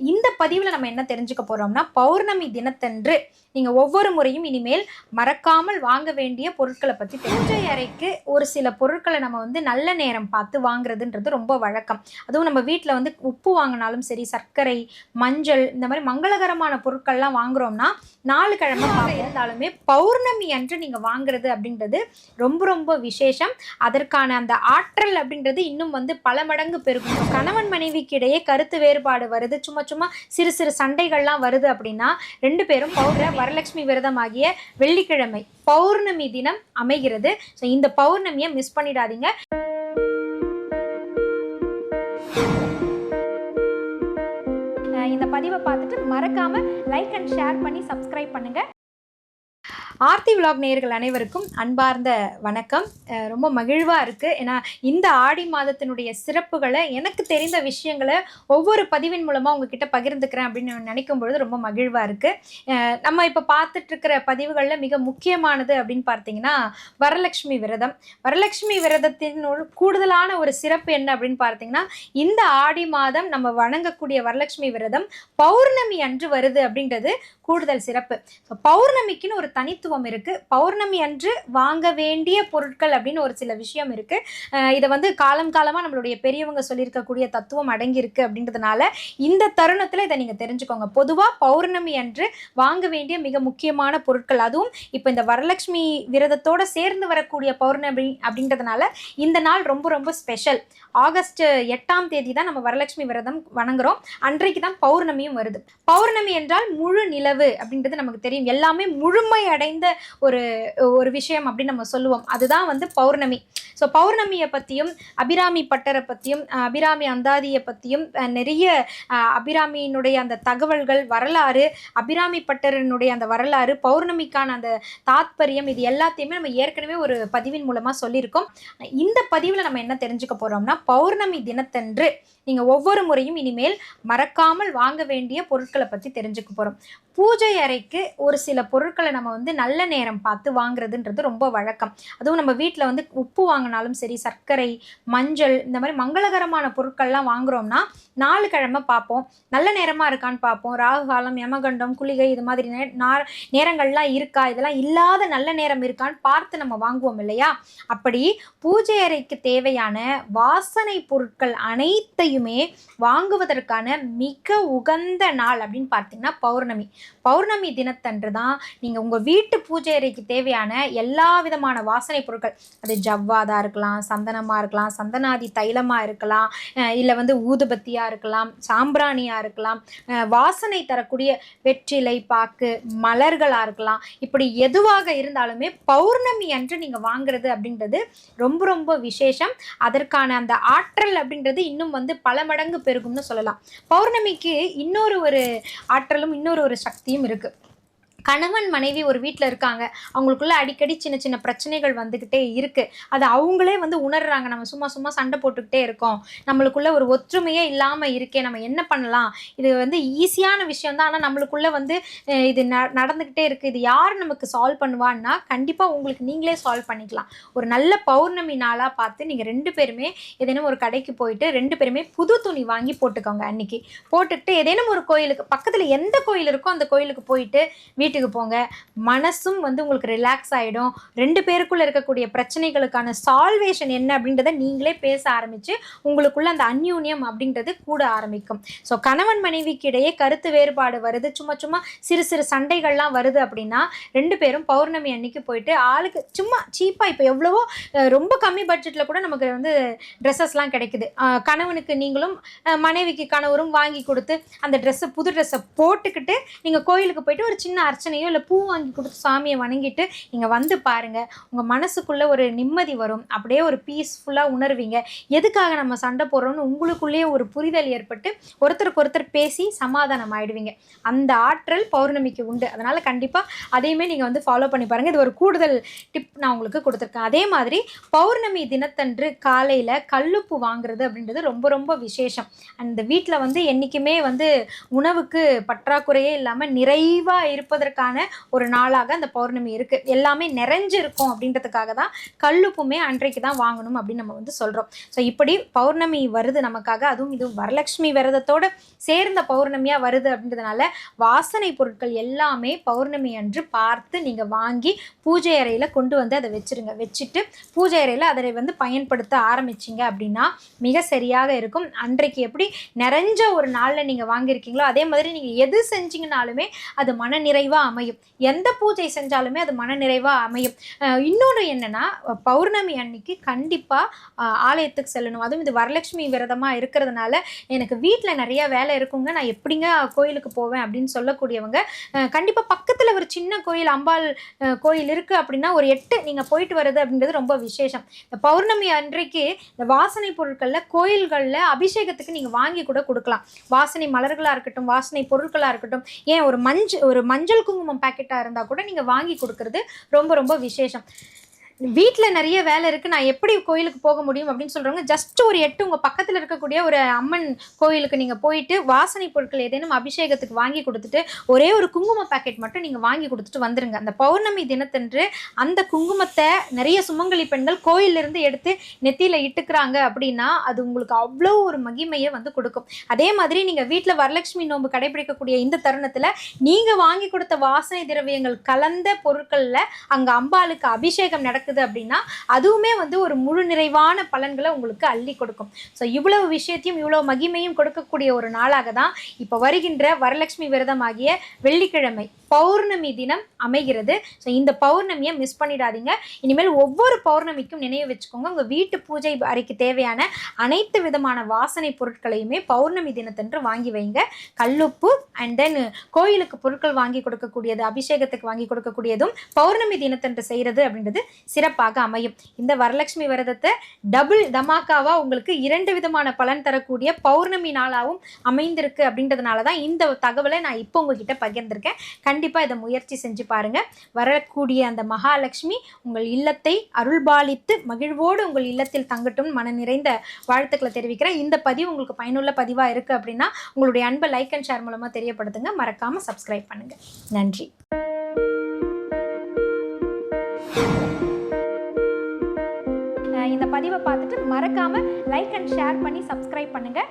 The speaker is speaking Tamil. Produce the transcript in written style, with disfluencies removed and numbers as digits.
இந்த பதிவில் நம்ம என்ன தெரிஞ்சுக்க போகிறோம்னா, பௌர்ணமி தினத்தன்று நீங்கள் ஒவ்வொரு முறையும் இனிமேல் மறக்காமல் வாங்க வேண்டிய பொருட்களை பற்றி பூஜை அறைக்கு ஒரு சில பொருட்களை நம்ம வந்து நல்ல நேரம் பார்த்து வாங்குறதுன்றது ரொம்ப வழக்கம். அதுவும் நம்ம வீட்டில் வந்து உப்பு வாங்கினாலும் சரி, சர்க்கரை, மஞ்சள், இந்த மாதிரி மங்களகரமான பொருட்கள்லாம் வாங்குறோம்னா 4 கிழமை இருந்தாலுமே பௌர்ணமி அன்று நீங்கள் வாங்குறது அப்படின்றது ரொம்ப ரொம்ப விசேஷம். அதற்கான அந்த ஆற்றல் அப்படின்றது இன்னும் வந்து பல மடங்கு பெருகும். கணவன் மனைவிக்கு இடையே கருத்து வேறுபாடு வருது, சும்மா சும்மா சிறு சிறு சண்டைகள்லாம் வருது அப்படின்னா 2 பேரும் வரலட்சுமி விரதம் ஆகிய வெள்ளிக்கிழமை பௌர்ணமி தினம் அமைகிறது. ஸோ இந்த பௌர்ணமியை மிஸ் பண்ணிடாதீங்க. இந்த பதிவை பார்த்துட்டு மறக்காம லைக் அண்ட் ஷேர் பண்ணி சப்ஸ்கிரைப் பண்ணுங்க. ஆர்த்தி விலாக் நேயர்கள் அனைவருக்கும் அன்பார்ந்த வணக்கம். ரொம்ப மகிழ்வாக இருக்குது. ஏன்னா இந்த ஆடி மாதத்தினுடைய சிறப்புகளை, எனக்கு தெரிந்த விஷயங்களை ஒவ்வொரு பதிவின் மூலமாக உங்ககிட்ட பகிர்ந்துக்கிறேன் அப்படின்னு நினைக்கும் பொழுது ரொம்ப மகிழ்வாக இருக்குது. நம்ம இப்போ பார்த்துட்ருக்கிற பதிவுகளில் மிக முக்கியமானது அப்படின்னு பார்த்தீங்கன்னா வரலட்சுமி விரதம். வரலட்சுமி விரதத்தின் கூடுதலான ஒரு சிறப்பு என்ன அப்படின்னு பார்த்தீங்கன்னா, இந்த ஆடி மாதம் நம்ம வணங்கக்கூடிய வரலட்சுமி விரதம் பௌர்ணமி அன்று வருது அப்படின்றது கூடுதல் சிறப்பு. ஸோ பௌர்ணமிக்குன்னு ஒரு தனித்துவம் இருக்குது. பௌர்ணமி அன்று வாங்க வேண்டிய பொருட்கள் அப்படின்னு ஒரு சில விஷயம் இருக்குது. இதை வந்து காலமாக நம்மளுடைய பெரியவங்க சொல்லியிருக்கக்கூடிய தத்துவம் அடங்கியிருக்கு அப்படின்றதுனால இந்த தருணத்தில் இதை நீங்கள் தெரிஞ்சுக்கோங்க. பொதுவாக பௌர்ணமி அன்று வாங்க வேண்டிய மிக முக்கியமான பொருட்கள், அதுவும் இப்போ இந்த வரலட்சுமி விரதத்தோடு சேர்ந்து வரக்கூடிய பௌர்ணமி அப்படின்றதுனால இந்த நாள் ரொம்ப ரொம்ப ஸ்பெஷல். ஆகஸ்ட் 8ஆம் தேதி தான் நம்ம வரலட்சுமி விரதம் வணங்குறோம். அன்றைக்கு தான் பௌர்ணமியும் வருது. பௌர்ணமி என்றால் முழு நிலவு அப்படின்றது நமக்கு தெரியும். எல்லாமே முழுமை அடைந்த ஒரு விஷயம் அப்படின்னு நம்ம சொல்லுவோம். அதுதான் வந்து பௌர்ணமி. ஸோ பௌர்ணமியை பற்றியும், அபிராமி பட்டரை பற்றியும், அபிராமி அந்தாதியை பற்றியும் நிறைய அபிராமியினுடைய அந்த தகவல்கள், வரலாறு, அபிராமி பட்டரனுடைய அந்த வரலாறு, பௌர்ணமிக்கான அந்த தாத்பரியம், இது எல்லாத்தையுமே நம்ம ஏற்கனவே ஒரு பதிவின் மூலமாக சொல்லியிருக்கோம். இந்த பதிவில் நம்ம என்ன தெரிஞ்சுக்க போகிறோம்னா, பௌர்ணமி தினத்தன்று நீங்கள் ஒவ்வொரு முறையும் இனிமேல் மறக்காமல் வாங்க வேண்டிய பொருட்களை பற்றி தெரிஞ்சுக்க போகிறோம். பூஜை அறைக்கு ஒரு சில பொருட்களை நம்ம வந்து நல்ல நேரம் பார்த்து வாங்குறதுன்றது ரொம்ப வழக்கம். அதுவும் நம்ம வீட்டில் வந்து உப்பு வாங்கினாலும் சரி, சர்க்கரை, மஞ்சள், இந்த மாதிரி மங்களகரமான பொருட்கள்லாம் வாங்குறோம்னா 4 கிழமை பார்ப்போம். நல்ல நேரமாக இருக்கான்னு பார்ப்போம். ராகு காலம், யமகண்டம், குளிகை, இது மாதிரி நேரங்கள்லாம் இருக்கா, இதெல்லாம் இல்லாத நல்ல நேரம் இருக்கான்னு பார்த்து நம்ம வாங்குவோம் இல்லையா? அப்படி பூஜை அறைக்கு தேவையான வாசனை பொருட்கள் அனைத்தையுமே வாங்குவதற்கான மிக உகந்த நாள் அப்படின்னு பார்த்தீங்கன்னா பௌர்ணமி. பௌர்ணமி தினத்தன்று தான் நீங்கள் உங்கள் வீட்டு பூஜை அறைக்கு தேவையான எல்லா விதமான வாசனை பொருட்கள், அது ஜவ்வாதாக இருக்கலாம், சந்தனமாக இருக்கலாம், சந்தனாதி தைலமாக இருக்கலாம், இல்லை வந்து ஊதுபத்தியாக இருக்கலாம், சாம்பிராணியாக இருக்கலாம், வாசனை தரக்கூடிய வெற்றிலை பாக்கு, மலர்களாக இருக்கலாம். இப்படி எதுவாக இருந்தாலுமே பௌர்ணமி அன்று நீங்கள் வாங்குறது அப்படின்றது ரொம்ப ரொம்ப விசேஷம். அதற்கான அந்த ஆற்றல் அப்படின்றது இன்னும் வந்து பல மடங்கு பெருகும்னு சொல்லலாம். பௌர்ணமிக்கு இன்னொரு ஆற்றலும் இன்னொரு சக்தியும் இருக்கு. கணவன் மனைவி ஒரு வீட்டில் இருக்காங்க, அவங்களுக்குள்ள அடிக்கடி சின்ன சின்ன பிரச்சனைகள் வந்துக்கிட்டே இருக்குது. அது அவங்களே வந்து உணர்றாங்க. நம்ம சும்மா சும்மா சண்டை போட்டுக்கிட்டே இருக்கோம், நம்மளுக்குள்ள ஒரு ஒற்றுமையே இல்லாமல் இருக்கே, நம்ம என்ன பண்ணலாம்? இது வந்து ஈஸியான விஷயம் தான், ஆனால் நம்மளுக்குள்ள வந்து இது நடந்துக்கிட்டே இருக்குது, இது யார் நமக்கு சால்வ் பண்ணுவான்னா கண்டிப்பாக உங்களுக்கு நீங்களே சால்வ் பண்ணிக்கலாம். ஒரு நல்ல பௌர்ணமி நாளாக பார்த்து நீங்கள் 2 பேருமே ஏதேனும் ஒரு கடைக்கு போயிட்டு 2 பேருமே புது துணி வாங்கி போட்டுக்கோங்க. அன்னைக்கு போட்டுக்கிட்டு ஏதேனும் ஒரு கோயிலுக்கு பக்கத்தில் எந்த கோயில் இருக்கோ அந்த கோயிலுக்கு போயிட்டு வீட்டுக்கு போங்க. மனசும் வந்து உங்களுக்கு ரிலாக்ஸ் ஆகிடும். 2 பேருக்குள்ள இருக்கக்கூடிய பிரச்சனைகளுக்கான சால்வேஷன் என்ன அப்படின்றத நீங்களே பேச ஆரம்பித்து உங்களுக்குள்ள அந்த அந்யூன்யம் அப்படின்றது கூட ஆரம்பிக்கும். ஸோ கணவன் மனைவிக்கு இடையே கருத்து வேறுபாடு வருது, சும்மா சும்மா சிறு சிறு சண்டைகள்லாம் வருது அப்படின்னா 2 பேரும் பௌர்ணமி அன்னைக்கு போயிட்டு ஆளுக்கு சும்மா சீப்பாக, இப்போ எவ்வளவோ ரொம்ப கம்மி பட்ஜெட்டில் கூட நமக்கு வந்து ட்ரெஸ்ஸஸ்லாம் கிடைக்குது. கணவனுக்கு நீங்களும் மனைவிக்கு கணவரும் வாங்கி கொடுத்து அந்த புது ட்ரெஸ்ஸை போட்டுக்கிட்டு நீங்கள் கோயிலுக்கு போயிட்டு ஒரு சின்ன அர்ச்சனையோ இல்லை பூ வாங்கி கொடுத்து சாமியை வணங்கிட்டு நீங்கள் வந்து பாருங்கள். உங்கள் மனசுக்குள்ளே ஒரு நிம்மதி வரும். அப்படியே ஒரு பீஸ்ஃபுல்லாக உணர்வீங்க. எதுக்காக நம்ம சண்டை போடுறோம்னு உங்களுக்குள்ளேயே ஒரு புரிதல் ஏற்பட்டு ஒருத்தருக்கு ஒருத்தர் பேசி சமாதானம் ஆகிடுவீங்க. அந்த ஆற்றல் பௌர்ணமிக்கு உண்டு. அதனால் கண்டிப்பாக அதையுமே நீங்கள் வந்து ஃபாலோ பண்ணி பாருங்கள். இது ஒரு கூடுதல் டிப் நான் உங்களுக்கு கொடுத்துருக்கேன். அதே மாதிரி பௌர்ணமி தினத்தன்று காலையில் கல்லுப்பு வாங்குறது அப்படின்றது ரொம்ப ரொம்ப விசேஷம். அந்த வீட்டில் வந்து என்றைக்குமே வந்து உணவுக்கு பற்றாக்குறையே இல்லாமல் நிறைவாக இருப்பதற்கு செய்வதற்கான ஒரு நாளாக அந்த பௌர்ணமி இருக்குது. எல்லாமே நிறைஞ்சு இருக்கும் அப்படின்றதுக்காக தான் கல்லுப்புமே அன்றைக்கு தான் வாங்கணும் அப்படின்னு நம்ம வந்து சொல்கிறோம். ஸோ இப்படி பௌர்ணமி வருது நமக்காக, அதுவும் இது வரலட்சுமி விரதத்தோடு சேர்ந்த பௌர்ணமியாக வருது அப்படின்றதுனால வாசனை பொருட்கள் எல்லாமே பௌர்ணமி அன்று பார்த்து நீங்கள் வாங்கி பூஜை அறையில் கொண்டு வந்து அதை வச்சுருங்க. வச்சுட்டு பூஜை அறையில் அதை வந்து பயன்படுத்த ஆரம்பிச்சிங்க அப்படின்னா மிக சரியாக இருக்கும். அன்றைக்கு எப்படி நிறைஞ்ச ஒரு நாளில் நீங்கள் வாங்கியிருக்கீங்களோ அதே மாதிரி நீங்கள் எது செஞ்சீங்கனாலுமே அது மன நிறைவாக அமையும். எந்த பூஜை செஞ்சாலுமே அது மன நிறைவாக அமையும். இன்னொன்று என்னென்னா, பௌர்ணமி அன்னைக்கு கண்டிப்பாக ஆலயத்துக்கு செல்லணும். அதுவும் இது வரலட்சுமி விரதமாக இருக்கிறதுனால எனக்கு வீட்டில் நிறைய வேலை இருக்குங்க, நான் எப்படிங்க கோயிலுக்கு போவேன் அப்படின்னு சொல்லக்கூடியவங்க கண்டிப்பாக பக்கத்தில் ஒரு சின்ன கோயில் அம்பாள் கோயில் இருக்குது அப்படின்னா ஒரு 8 நீங்கள் போயிட்டு வர்றது அப்படின்றது ரொம்ப விசேஷம். இந்த பௌர்ணமி அன்றைக்கு இந்த வாசனை பொருட்களில் கோயில்களில் அபிஷேகத்துக்கு நீங்கள் வாங்கி கூட கொடுக்கலாம். வாசனை மலர்களாக இருக்கட்டும், வாசனை பொருட்களாக இருக்கட்டும், ஏன் ஒரு மஞ்சள் குங்குமம் பேக்கெட்டாக இருந்தால் கூட நீங்கள் வாங்கி கொடுக்கறது ரொம்ப ரொம்ப விசேஷம். வீட்டில் நிறைய வேலை இருக்குது, நான் எப்படி கோயிலுக்கு போக முடியும் அப்படின்னு சொல்கிறவங்க ஜஸ்ட் ஒரு 8 உங்கள் பக்கத்தில் இருக்கக்கூடிய ஒரு அம்மன் கோயிலுக்கு நீங்கள் போயிட்டு வாசனை பொருட்கள் ஏதேனும் அபிஷேகத்துக்கு வாங்கி கொடுத்துட்டு ஒரே ஒரு குங்கும பேக்கெட் மட்டும் நீங்கள் வாங்கி கொடுத்துட்டு வந்துடுங்க. அந்த பௌர்ணமி தினத்தன்று அந்த குங்குமத்தை நிறைய சுமங்கலி பெண்கள் கோயிலிருந்து எடுத்து நெத்தியில் இட்டுக்கிறாங்க அப்படின்னா அது உங்களுக்கு அவ்வளோ ஒரு மகிமையை வந்து கொடுக்கும். அதே மாதிரி நீங்கள் வீட்டில் வரலட்சுமி நோன்பு கடைபிடிக்கக்கூடிய இந்த தருணத்தில் நீங்கள் வாங்கி கொடுத்த வாசனை திரவியங்கள் கலந்த பொருட்களில் அங்கே அம்பாளுக்கு அபிஷேகம் நடக்குது அப்படின்னா அதுவுமே வந்து ஒரு முழு நிறைவான பலன்களை உங்களுக்கு அள்ளி கொடுக்கும். ஸோ இவ்வளவு விஷயத்தையும் இவ்வளவு மகிமையும் கொடுக்கக்கூடிய ஒரு நாளாக தான் இப்போ வருகின்ற வரலட்சுமி விரதம் ஆகிய வெள்ளிக்கிழமை பௌர்ணமி தினம் அமைகிறது. ஸோ இந்த பௌர்ணமியை மிஸ் பண்ணிடாதீங்க. இனிமேல் ஒவ்வொரு பௌர்ணமிக்கும் நினைவு வச்சுக்கோங்க, உங்கள் வீட்டு பூஜை அறைக்கு தேவையான அனைத்து விதமான வாசனை பொருட்களையுமே பௌர்ணமி தினத்தன்று வாங்கி வைங்க. கல்லுப்பு அண்ட் தென் கோயிலுக்கு பொருட்கள் வாங்கி கொடுக்கக்கூடியது, அபிஷேகத்துக்கு வாங்கி கொடுக்கக்கூடியதும் பௌர்ணமி தினத்தன்று செய்கிறது அப்படின்றது சிறப்பாக அமையும். இந்த வரலட்சுமி விரதத்தை டபுள் தமாக்காவாக உங்களுக்கு 2 விதமான பலன் தரக்கூடிய பௌர்ணமி நாளாகவும் அமைந்திருக்கு. அப்படின்றதுனால தான் இந்த தகவலை நான் இப்போ உங்ககிட்ட பகிர்ந்திருக்கேன். கண்டிப்பாக இதை முயற்சி செஞ்சு பாருங்கள். வரக்கூடிய அந்த மகாலட்சுமி உங்கள் இல்லத்தை அருள்பாலித்து மகிழ்வோடு உங்கள் இல்லத்தில் தங்கட்டும் மன நிறைந்த வாழ்த்துக்களை தெரிவிக்கிறேன். இந்த பதிவு உங்களுக்கு பயனுள்ள பதிவாக இருக்குது அப்படின்னா உங்களுடைய அன்பை லைக் அண்ட் ஷேர் மூலமாக தெரியப்படுத்துங்க. மறக்காமல் சப்ஸ்கிரைப் பண்ணுங்கள். நன்றி. இந்த பதிவை பார்த்துட்டு மறக்காமல் லைக் அண்ட் ஷேர் பண்ணி சப்ஸ்கிரைப் பண்ணுங்கள்.